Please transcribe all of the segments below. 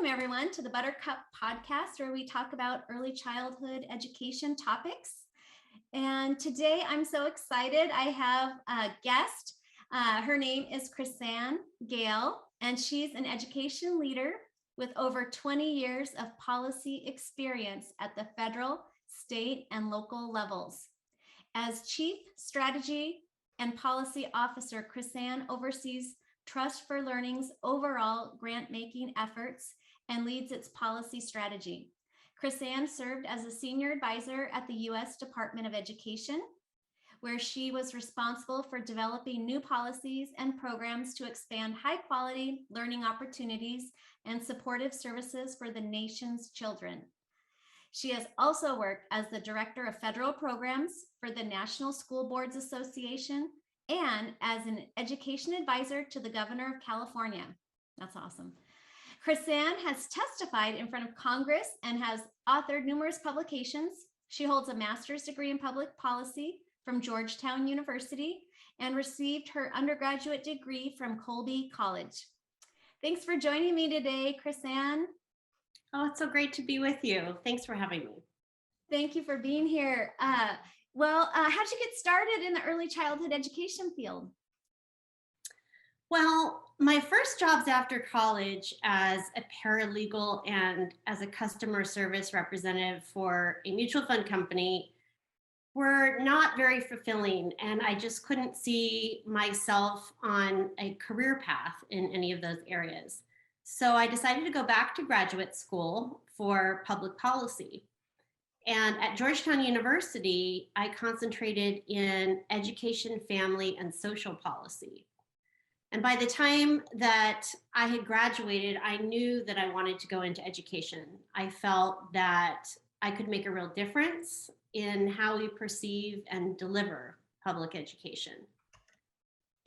Welcome everyone to the Buttercup podcast, where we talk about early childhood education topics. And today I'm so excited. I have a guest. Her name is Chrisanne Gayl, and she's an education leader with over 20 years of policy experience at the federal, state, and local levels. As Chief Strategy and Policy Officer, Chrisanne oversees Trust for Learning's overall grant-making efforts and leads its policy strategy. Chrisanne served as a senior advisor at the U.S. Department of Education, where she was responsible for developing new policies and programs to expand high-quality learning opportunities and supportive services for the nation's children. She has also worked as the Director of Federal Programs for the National School Boards Association and as an education advisor to the Governor of California. That's awesome. Chrisanne has testified in front of Congress and has authored numerous publications. She holds a master's degree in public policy from Georgetown University and received her undergraduate degree from Colby College. Thanks for joining me today, Chrisanne. Oh, it's so great to be with you. Thanks for having me. Thank you for being here. How'd you get started in the early childhood education field? Well, my first jobs after college as a paralegal and as a customer service representative for a mutual fund company were not very fulfilling, and I just couldn't see myself on a career path in any of those areas. So I decided to go back to graduate school for public policy. And at Georgetown University, I concentrated in education, family, and social policy. And by the time that I had graduated, I knew that I wanted to go into education. I felt that I could make a real difference in how we perceive and deliver public education.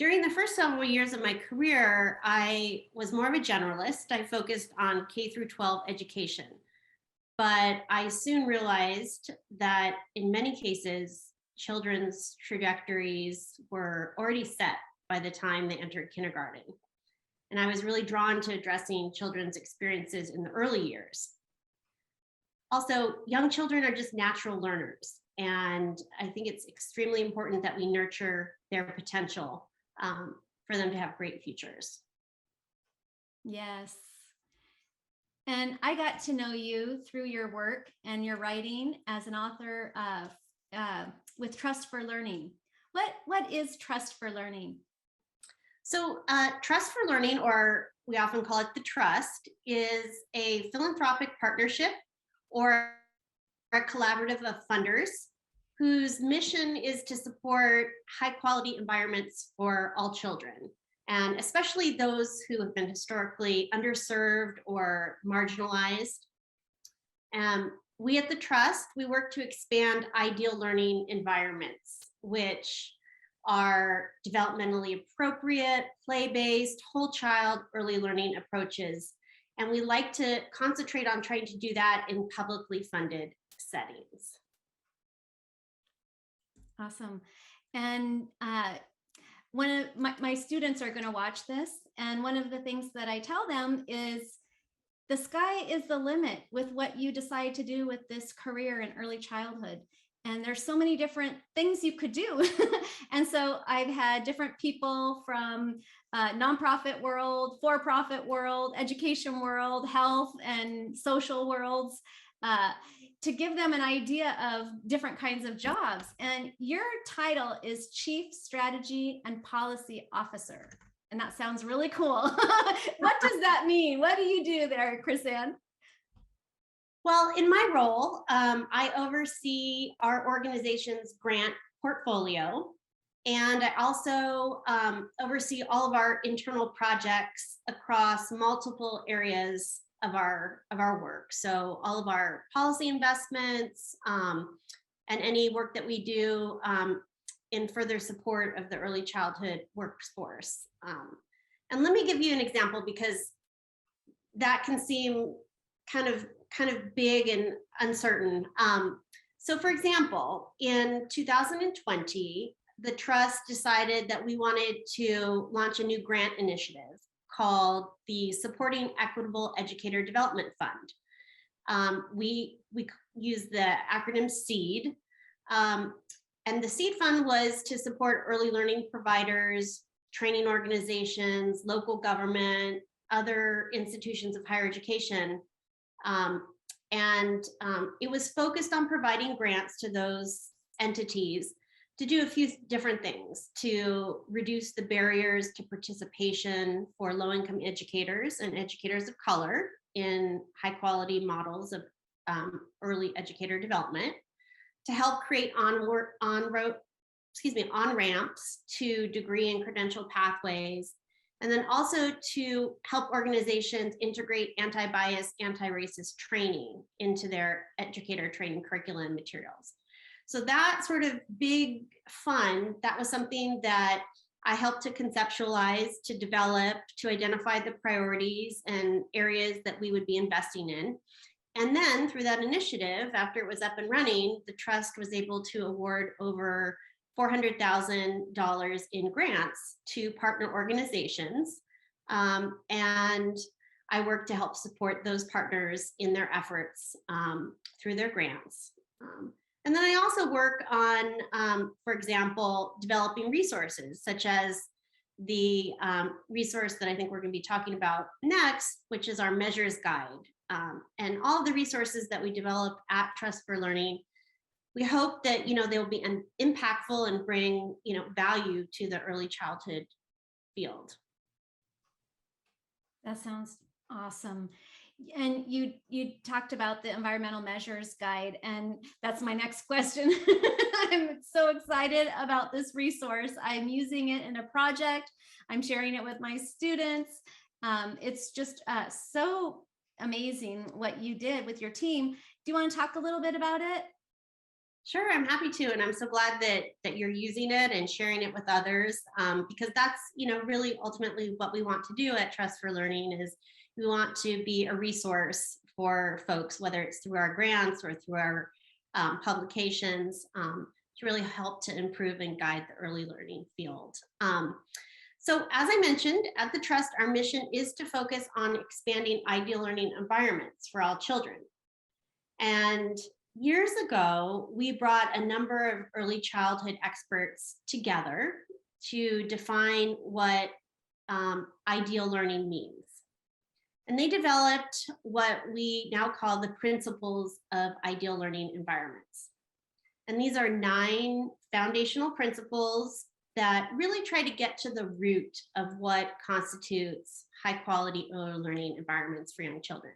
During the first several years of my career, I was more of a generalist. I focused on K through 12 education. But I soon realized that in many cases, children's trajectories were already set by the time they entered kindergarten. And I was really drawn to addressing children's experiences in the early years. Also, young children are just natural learners. And I think it's extremely important that we nurture their potential for them to have great futures. Yes. And I got to know you through your work and your writing as an author with Trust for Learning. What is Trust for Learning? So Trust for Learning, or we often call it the Trust, is a philanthropic partnership or a collaborative of funders whose mission is to support high quality environments for all children, and especially those who have been historically underserved or marginalized. We at the Trust, we work to expand ideal learning environments, which are developmentally appropriate, play-based, whole child early learning approaches. And we like to concentrate on trying to do that in publicly funded settings. Awesome. And one of my students are going to watch this, and one of the things that I tell them is the sky is the limit with what you decide to do with this career in early childhood. And there's so many different things you could do. And so I've had different people from nonprofit world, for-profit world, education world, health and social worlds, to give them an idea of different kinds of jobs. And your title is Chief Strategy and Policy Officer. And that sounds really cool. What does that mean? What do you do there, Chrisanne? Well, in my role, I oversee our organization's grant portfolio, and I also oversee all of our internal projects across multiple areas of our work. So all of our policy investments and any work that we do in further support of the early childhood workforce. And let me give you an example, because that can seem kind of big and uncertain. So for example, in 2020, the Trust decided that we wanted to launch a new grant initiative called the Supporting Equitable Educator Development Fund. We use the acronym SEED. And the SEED fund was to support early learning providers, training organizations, local government, other institutions of higher education. It was focused on providing grants to those entities to do a few different things: to reduce the barriers to participation for low-income educators and educators of color in high-quality models of early educator development, to help create on-ramps to degree and credential pathways, and then also to help organizations integrate anti-bias, anti-racist training into their educator training curriculum materials. So that sort of big fund, that was something that I helped to conceptualize, to develop, to identify the priorities and areas that we would be investing in. And then through that initiative, after it was up and running, the trust was able to award over $400,000 in grants to partner organizations. And I work to help support those partners in their efforts through their grants. And then I also work on, for example, developing resources, such as the resource that I think we're going to be talking about next, which is our measures guide. And all of the resources that we develop at Trust for Learning, we hope that they will be impactful and bring value to the early childhood field. That sounds awesome. And you talked about the environmental measures guide, and that's my next question. I'm so excited about this resource. I'm using it in a project. I'm sharing it with my students. It's just so amazing what you did with your team. Do you want to talk a little bit about it? Sure, I'm happy to, and I'm so glad that you're using it and sharing it with others, because that's really ultimately what we want to do at Trust for Learning. Is we want to be a resource for folks, whether it's through our grants or through our publications, to really help to improve and guide the early learning field. So as I mentioned, at the Trust, our mission is to focus on expanding ideal learning environments for all children. And years ago, we brought a number of early childhood experts together to define what ideal learning means. And they developed what we now call the principles of ideal learning environments. And these are 9 foundational principles that really try to get to the root of what constitutes high quality early learning environments for young children.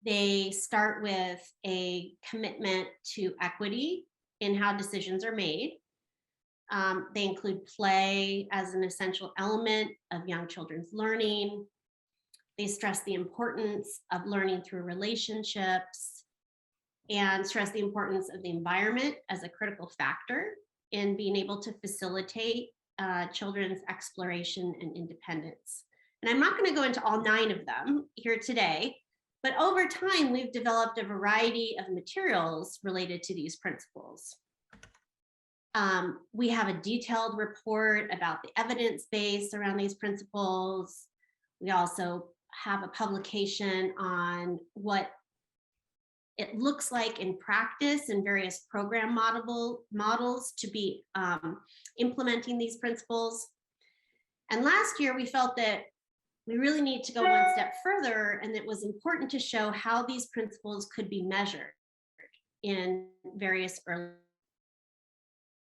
They start with a commitment to equity in how decisions are made. They include play as an essential element of young children's learning. They stress the importance of learning through relationships and stress the importance of the environment as a critical factor in being able to facilitate children's exploration and independence. And I'm not going to go into all 9 of them here today, but over time, we've developed a variety of materials related to these principles. We have a detailed report about the evidence base around these principles. We also have a publication on what it looks like in practice in various program models to be implementing these principles. And last year, we felt that we really need to go one step further, and it was important to show how these principles could be measured in various early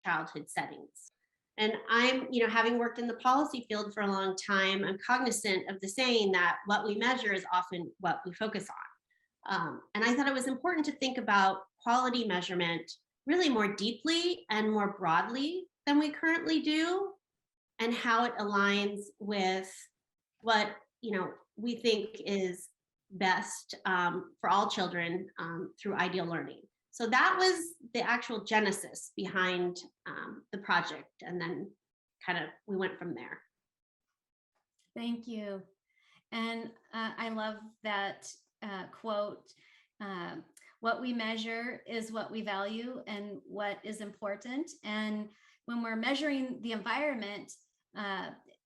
childhood settings. And I'm, having worked in the policy field for a long time, I'm cognizant of the saying that what we measure is often what we focus on. And I thought it was important to think about quality measurement really more deeply and more broadly than we currently do, and how it aligns with what we think is best for all children through ideal learning. So that was the actual genesis behind the project, and then we went from there. Thank you. And I love that quote, what we measure is what we value and what is important. And when we're measuring the environment,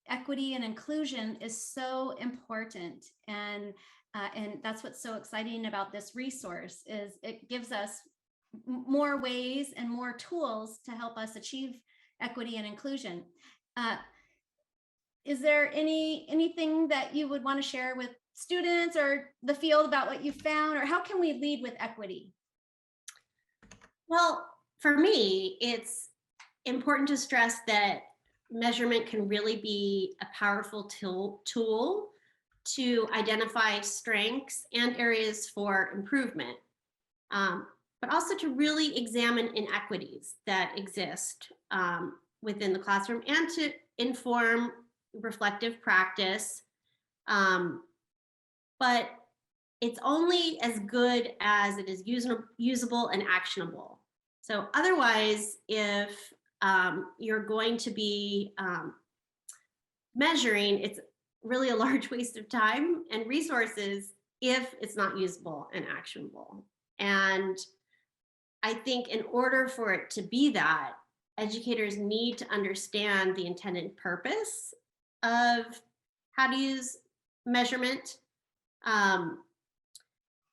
equity and inclusion is so important. And that's what's so exciting about this resource is it gives us more ways and more tools to help us achieve equity and inclusion. Uh, is there anything that you would want to share with students or the field about what you found, or how can we lead with equity? Well, for me, it's important to stress that measurement can really be a powerful tool to identify strengths and areas for improvement, but also to really examine inequities that exist within the classroom and to inform reflective practice. But it's only as good as it is usable and actionable. So otherwise, if you're going to be measuring, it's really a large waste of time and resources if it's not usable and actionable. And I think in order for it to be that, educators need to understand the intended purpose of how to use measurement.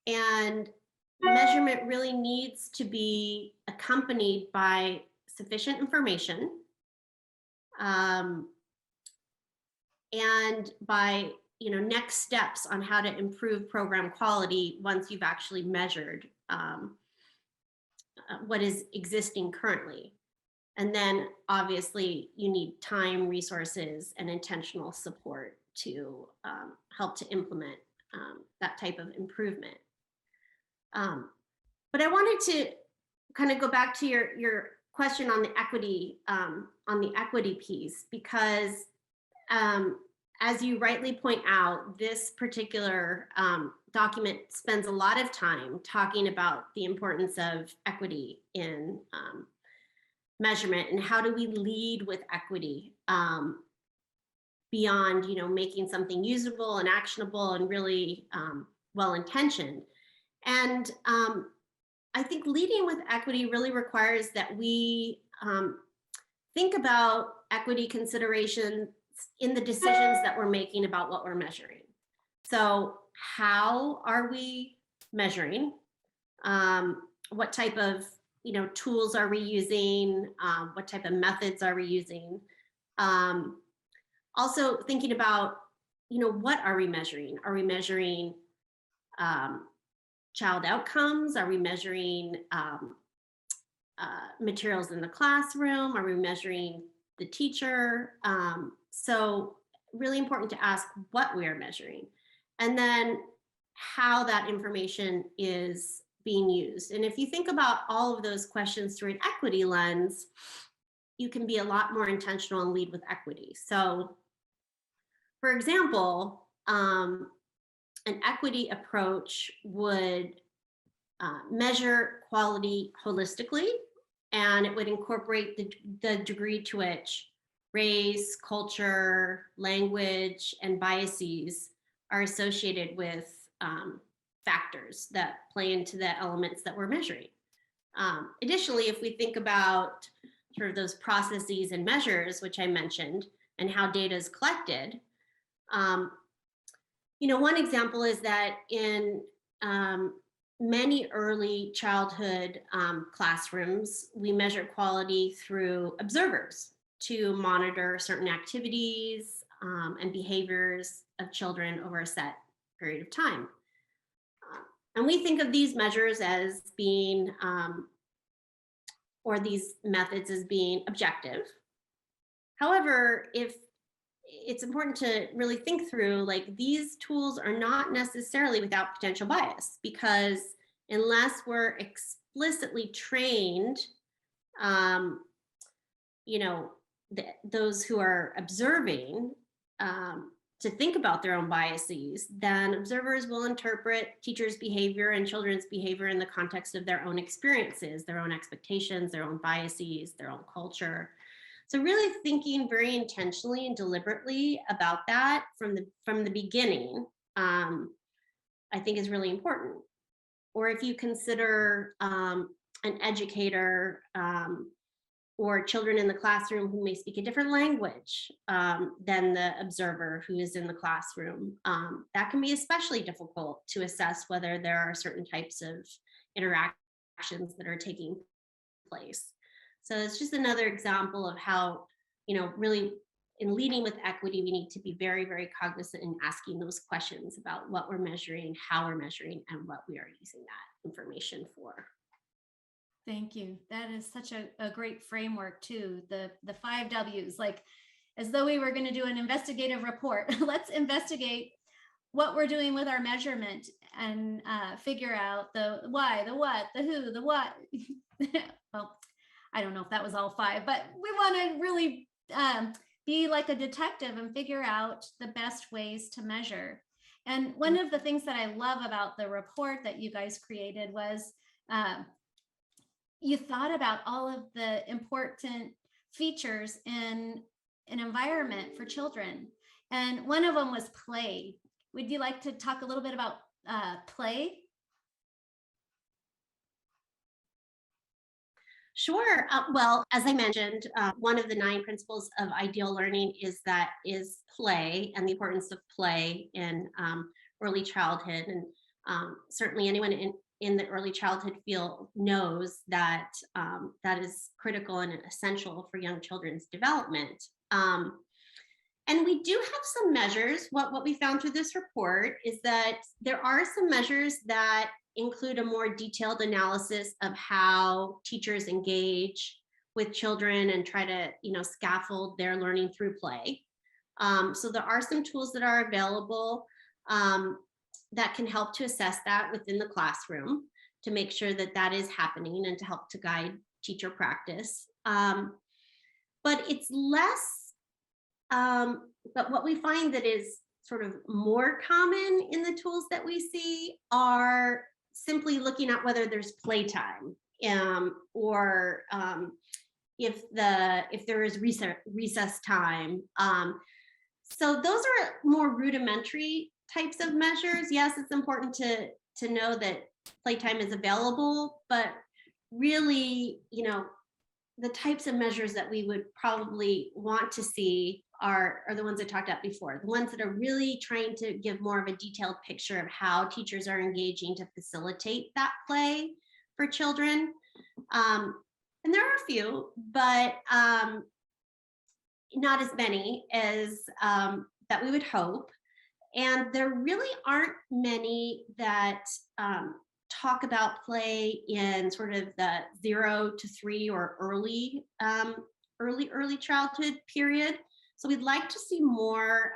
And measurement really needs to be accompanied by sufficient information, and by next steps on how to improve program quality once you've actually measured what is existing currently. And then obviously you need time, resources, and intentional support to help to implement that type of improvement. But I wanted to kind of go back to your question on the equity piece, because as you rightly point out, this particular document spends a lot of time talking about the importance of equity in measurement and how do we lead with equity beyond making something usable and actionable and really well-intentioned. And I think leading with equity really requires that we think about equity considerations in the decisions that we're making about what we're measuring. So how are we measuring? What type of tools are we using? What type of methods are we using? Also thinking about what are we measuring? Are we measuring child outcomes? Are we measuring materials in the classroom? Are we measuring the teacher? So really important to ask what we are measuring, and then how that information is being used. And if you think about all of those questions through an equity lens, you can be a lot more intentional and lead with equity. So for example, an equity approach would measure quality holistically, and it would incorporate the degree to which race, culture, language, and biases are associated with factors that play into the elements that we're measuring. Additionally, if we think about sort of those processes and measures, which I mentioned, and how data is collected, one example is that in many early childhood classrooms, we measure quality through observers to monitor certain activities and behaviors of children over a set period of time. And we think of these measures as being, or these methods as being objective. However, if it's important to really think through, like, these tools are not necessarily without potential bias, because unless we're explicitly trained, those who are observing to think about their own biases, then observers will interpret teachers' behavior and children's behavior in the context of their own experiences, their own expectations, their own biases, their own culture. So really thinking very intentionally and deliberately about that from the beginning, I think is really important. Or if you consider an educator or children in the classroom who may speak a different language than the observer who is in the classroom. That can be especially difficult to assess whether there are certain types of interactions that are taking place. So it's just another example of how, really in leading with equity, we need to be very, very cognizant in asking those questions about what we're measuring, how we're measuring, and what we are using that information for. Thank you. That is such a great framework too. The 5 Ws, like as though we were going to do an investigative report. Let's investigate what we're doing with our measurement and figure out the why, the what, the who, the what. Well, I don't know if that was all 5, but we want to really be like a detective and figure out the best ways to measure. And one of the things that I love about the report that you guys created was you thought about all of the important features in an environment for children. And one of them was play. Would you like to talk a little bit about play? Sure. Well, as I mentioned, one of the 9 principles of ideal learning is play and the importance of play in early childhood. And certainly anyone in the early childhood field knows that that is critical and essential for young children's development. And we do have some measures. What we found through this report is that there are some measures that include a more detailed analysis of how teachers engage with children and try to, scaffold their learning through play. So there are some tools that are available that can help to assess that within the classroom to make sure that that is happening and to help to guide teacher practice. But it's less, but what we find that is sort of more common in the tools that we see are simply looking at whether there's playtime or if there is recess time. So those are more rudimentary types of measures. Yes, it's important to know that playtime is available, but really, the types of measures that we would probably want to see are the ones I talked about before, the ones that are really trying to give more of a detailed picture of how teachers are engaging to facilitate that play for children. And there are a few, but not as many as that we would hope. And there really aren't many that talk about play in sort of the 0 to 3 or early childhood period. So we'd like to see more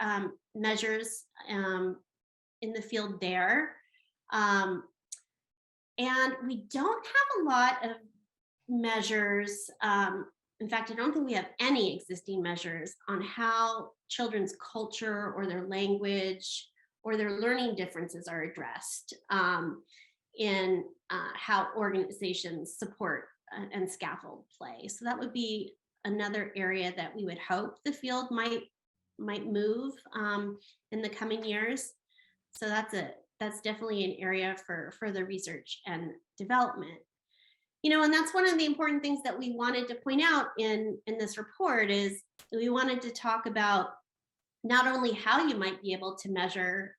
measures in the field there. And we don't have a lot of measures. In fact, I don't think we have any existing measures on how children's culture or their language or their learning differences are addressed in how organizations support and scaffold play. So that would be another area that we would hope the field might move in the coming years. So that's definitely an area for further research and development. And that's one of the important things that we wanted to point out in this report is we wanted to talk about not only how you might be able to measure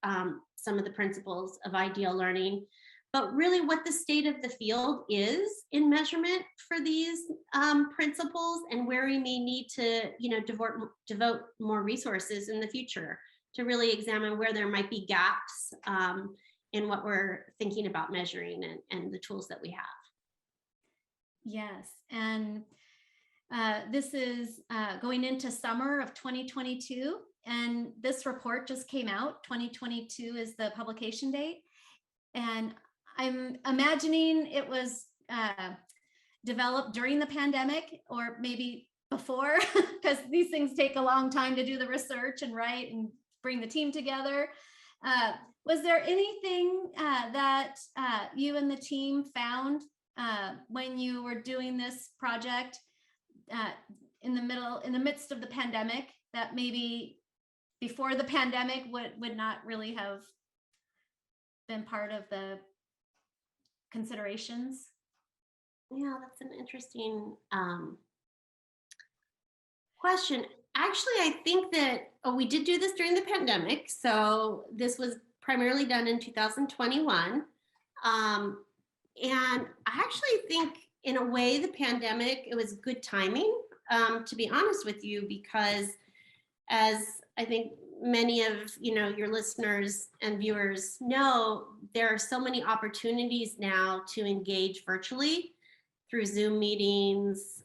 some of the principles of ideal learning, but really what the state of the field is in measurement for these principles and where we may need to, devote more resources in the future to really examine where there might be gaps in what we're thinking about measuring and the tools that we have. Yes, and this is going into summer of 2022, and this report just came out. 2022 is the publication date, and I'm imagining it was developed during the pandemic or maybe before, because these things take a long time to do the research and write and bring the team together. Was there anything that you and the team found when you were doing this project in the midst of the pandemic that maybe before the pandemic would not really have been part of the considerations? Yeah, that's an interesting question. Actually, I think that we did do this during the pandemic. So this was primarily done in 2021. Um, and I actually think, in a way, the pandemic, it was good timing, to be honest with you, because as I think many of your listeners and viewers know, there are so many opportunities now to engage virtually through Zoom meetings,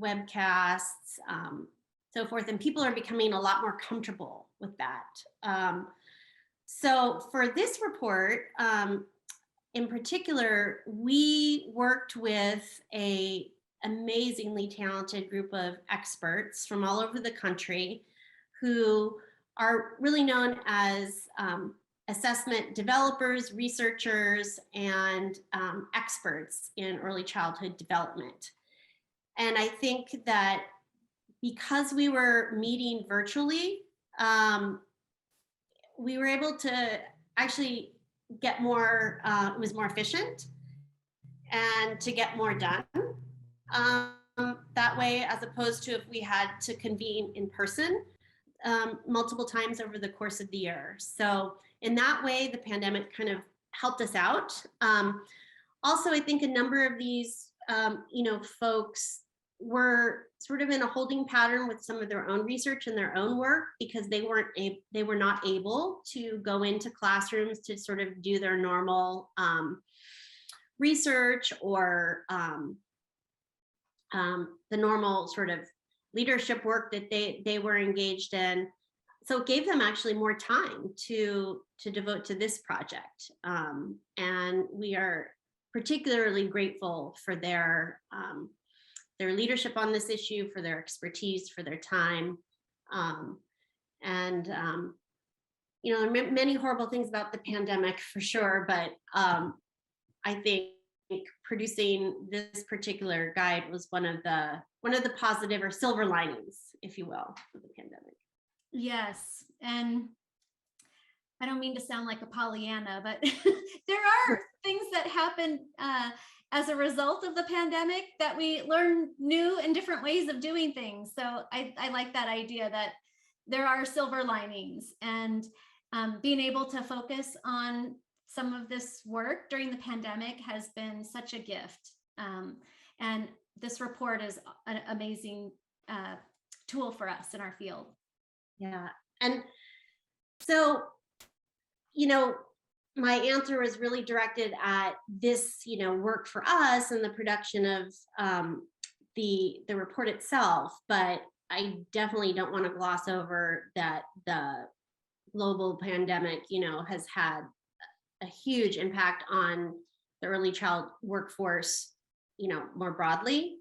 webcasts, so forth, and people are becoming a lot more comfortable with that. So for this report, in particular, we worked with a amazingly talented group of experts from all over the country who are really known as assessment developers, researchers, and experts in early childhood development. And I think that because we were meeting virtually, we were able to actually get more, it was more efficient and to get more done that way, as opposed to if we had to convene in person multiple times over the course of the year. So in that way, the pandemic kind of helped us out. Also, I think a number of these, folks were sort of in a holding pattern with some of their own research and their own work because they were not able to go into classrooms to sort of do their normal research or the normal sort of leadership work that they were engaged in. So it gave them actually more time to devote to this project. And we are particularly grateful for their leadership on this issue, for their expertise, for their time. There are many horrible things about the pandemic for sure, but I think producing this particular guide was one of the positive or silver linings, if you will, of the pandemic. Yes. And I don't mean to sound like a Pollyanna, but there are things that happen as a result of the pandemic that we learn new and different ways of doing things. So I like that idea that there are silver linings, and being able to focus on some of this work during the pandemic has been such a gift. And this report is an amazing tool for us in our field. Yeah. And so, my answer was really directed at this, work for us and the production of the report itself. But I definitely don't want to gloss over that the global pandemic, has had a huge impact on the early child workforce, more broadly.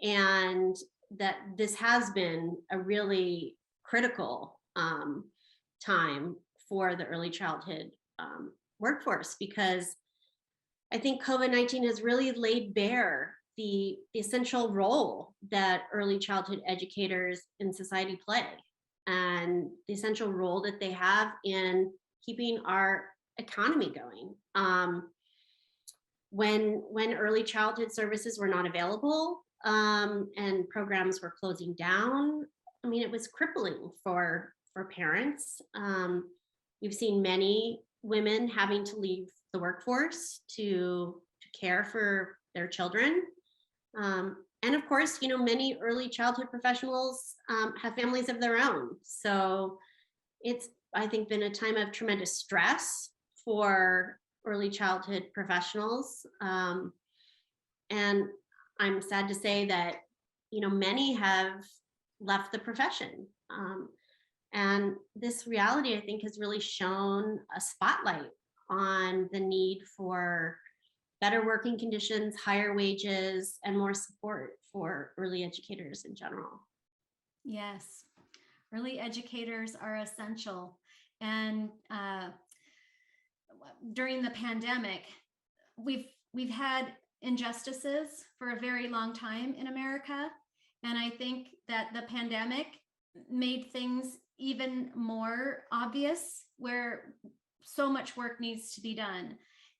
And that this has been a really critical time for the early childhood workforce, because I think COVID-19 has really laid bare the essential role that early childhood educators in society play, and the essential role that they have in keeping our economy going. When early childhood services were not available and programs were closing down, I mean, it was crippling for parents. We've seen many women having to leave the workforce to care for their children. And of course, many early childhood professionals have families of their own. So it's, I think, been a time of tremendous stress for early childhood professionals. And I'm sad to say that, many have left the profession. And this reality, I think, has really shown a spotlight on the need for better working conditions, higher wages, and more support for early educators in general. Yes, early educators are essential. And during the pandemic, we've had injustices for a very long time in America. And I think that the pandemic made things even more obvious, where so much work needs to be done.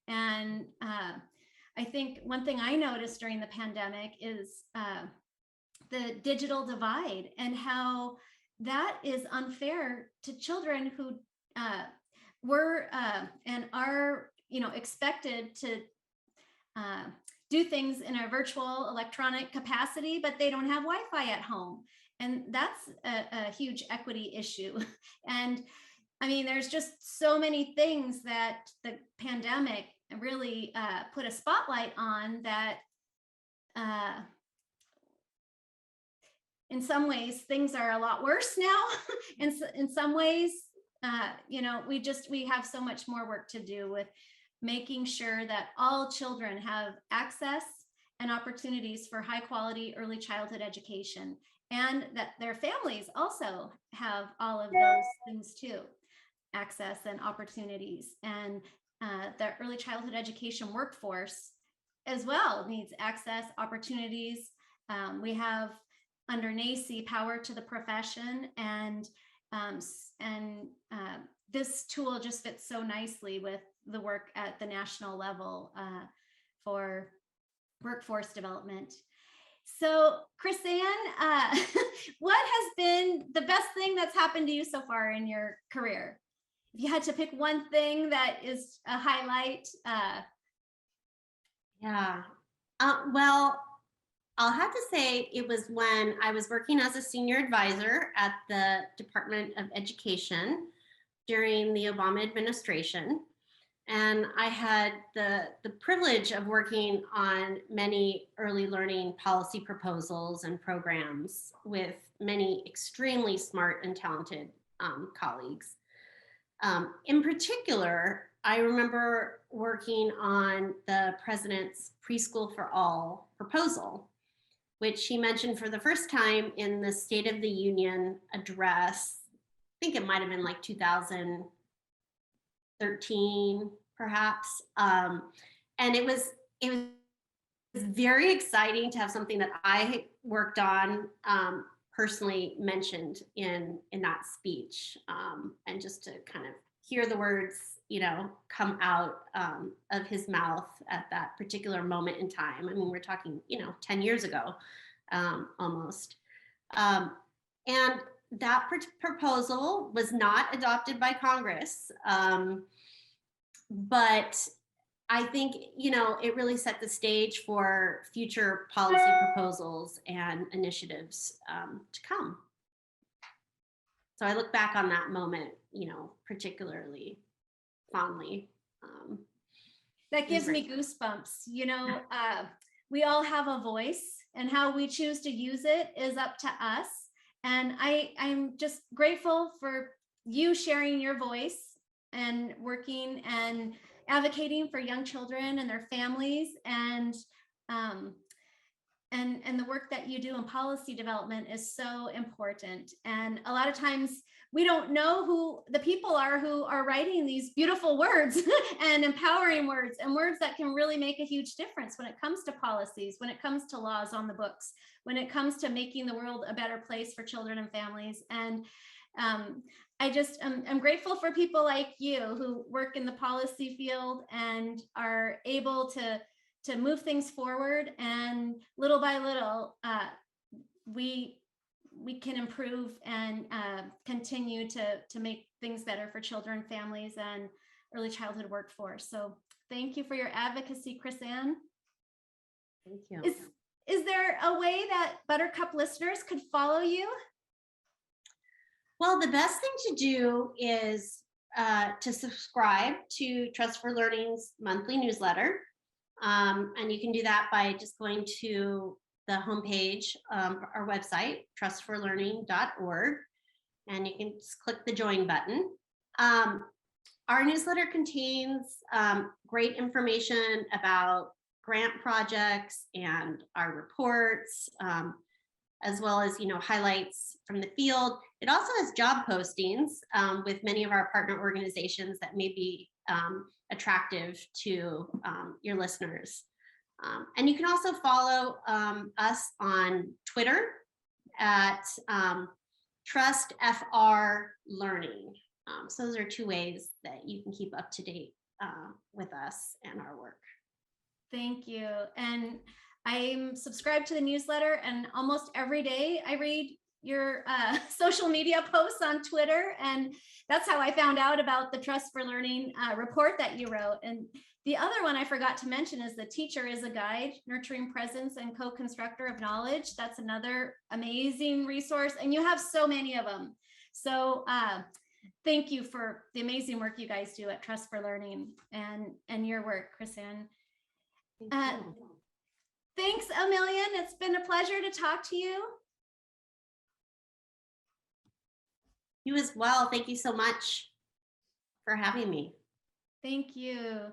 And I think one thing I noticed during the pandemic is the digital divide and how that is unfair to children who were and are, expected to uh, do things in a virtual electronic capacity, but they don't have Wi-Fi at home. And that's a huge equity issue. And I mean, there's just so many things that the pandemic really put a spotlight on that uh, in some ways things are a lot worse now. In some ways, we have so much more work to do with making sure that all children have access and opportunities for high quality early childhood education, and that their families also have all of those things too, access and opportunities. And the early childhood education workforce as well needs access, opportunities. We have under NACCE Power to the Profession, and this tool just fits so nicely with the work at the national level for workforce development. So, Chrisanne, what has been the best thing that's happened to you so far in your career? If you had to pick one thing that is a highlight. Well, I'll have to say it was when I was working as a senior advisor at the Department of Education during the Obama administration. And I had the privilege of working on many early learning policy proposals and programs with many extremely smart and talented colleagues. In particular, I remember working on the president's Preschool for All proposal, which he mentioned for the first time in the State of the Union address. I think it might have been like 2013, perhaps. And it was very exciting to have something that I worked on personally mentioned in that speech, and just to kind of hear the words, come out of his mouth at that particular moment in time. I mean, we're talking, 10 years ago, almost. And that proposal was not adopted by Congress, but I think, it really set the stage for future policy proposals and initiatives to come. So I look back on that moment, particularly fondly. That gives me goosebumps. We all have a voice, and how we choose to use it is up to us. And I'm just grateful for you sharing your voice and working and advocating for young children and their families, and the work that you do in policy development is so important. And a lot of times we don't know who the people are who are writing these beautiful words and empowering words, and words that can really make a huge difference when it comes to policies, when it comes to laws on the books, when it comes to making the world a better place for children and families. And I'm grateful for people like you who work in the policy field and are able to move things forward, and little by little we can improve and continue to make things better for children, families, and early childhood workforce. So thank you for your advocacy, Chrisanne. Thank you. Is there a way that Buttercup listeners could follow you? Well, the best thing to do is to subscribe to Trust for Learning's monthly newsletter. And you can do that by just going to the homepage, our website, trustforlearning.org, and you can just click the join button. Our newsletter contains great information about grant projects and our reports, as well as highlights from the field. It also has job postings with many of our partner organizations that may be attractive to your listeners. And you can also follow us on Twitter at TrustFR Learning. So those are two ways that you can keep up to date with us and our work. Thank you. And I'm subscribed to the newsletter, and almost every day I read your social media posts on Twitter. And that's how I found out about the Trust for Learning report that you wrote. And the other one I forgot to mention is the Teacher is a Guide, Nurturing Presence and Co-Constructor of Knowledge. That's another amazing resource. And you have so many of them. So thank you for the amazing work you guys do at Trust for Learning and your work, Chrisanne. Thanks a million. It's been a pleasure to talk to you. You as well. Thank you so much for having me. Thank you.